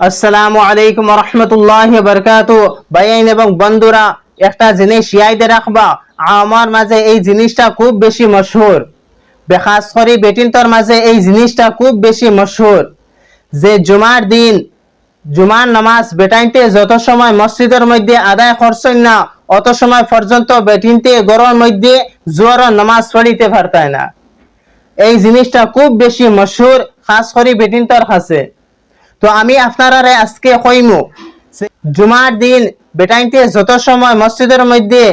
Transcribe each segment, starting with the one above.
আসসালামু আলাইকুম ওয়া রাহমাতুল্লাহি ওয়া বারাকাতুহু। ভাইয়েন এবং বন্ধুরা, একটা জিনিস ইয়াদ রাখবা, আমার মাঝে এই জিনিসটা খুব বেশি মশহুর, খাস করে বেটিনতর মাঝে এই জিনিসটা খুব বেশি মশহুর যে জুমার দিন জুমার নামাজ বেটাইনতে যত সময় মসজিদের মধ্যে আদায় করছেন না অত সময় পর্যন্ত বেটিনতে গরমের মধ্যে জোহরের নামাজ পড়িতে পারতায় না। এই জিনিসটা খুব বেশি মশহুর, খাস করে বেটিনতর কাছে। তো আমি আপনারা আজকে কইমু জুমার দিন বেটাইনতে যত সময় মসজিদের মধ্যে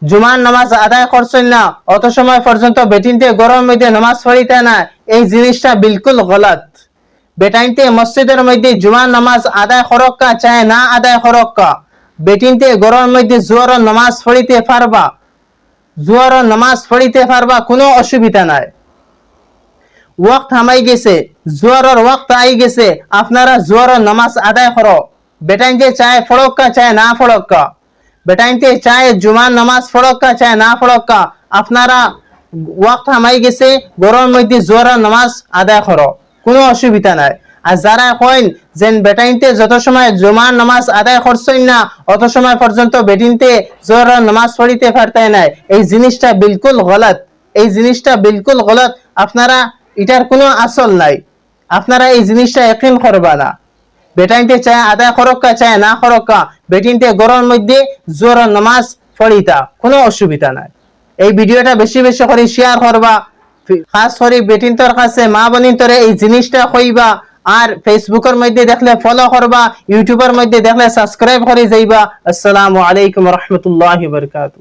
জুমার নামাজ আদায় করছেন না অত সময় পর্যন্ত বেটিনতে গরমের মধ্যে নামাজ পড়িতে না, এই জিনিসটা বিলকুল গলত। বেটাইনতে মসজিদের মধ্যে জুমার নামাজ আদায় করক্কা চায় না আদায় করক্কা, বেটিনতে গরমের মধ্যে জোহরের নামাজ পড়িতে পারবা, জোহরের নামাজ পড়িতে পারবা, কোনো অসুবিধা নাই। ওয়াক্ত হামাই গেছে, জোহরের ওয়াক্ত আই গেছে, আপনারা জোহরের নামাজ আদায় করো। বেটাইনতে চায় ফড়ক্কা চায় না ফড়ক্কা, বেটাইনতে চায় জুমার নামাজ ফড়ক্কা চায় না ফড়ক্কা, আপনারা ওয়াক্ত হামাই গেছে, গরমের মধ্যে জোহরের নামাজ আদায় করো, কোনো অসুবিধা নাই। আর যারা কইন যে বেটাইনতে যত সময় জুমার নামাজ আদায় করছেন না অত সময় পর্যন্ত বেটিনতে জোহরের নামাজ পড়িতে পারতায় না, এই জিনিসটা বিলকুল গলত, এই জিনিসটা বিলকুল গলত। আপনারা এটার কোনো আসল নাই, আপনারা এই জিনিসটা ইয়াকিন করবা না। বেটাইনতে চায় আদায় করক্কা চায় না করক্কা, বেটিনতে গরমের মধ্যে জোহরের নামাজ পড়িতা, কোনো অসুবিধা নাই। এই ভিডিওটা বেশি বেশি করে শেয়ার করবা, খাস করে বেটিনতর কাছে মা বোনিন্তরে এই জিনিসটা কইবা। আর ফেসবুকের মধ্যে দেখলে ফলো করবা, ইউটিউবের মধ্যে দেখলে সাবস্ক্রাইব করে যাইবা। আসসালামু আলাইকুম ওয়া রাহমাতুল্লাহি ওয়া বারাকাতুহু।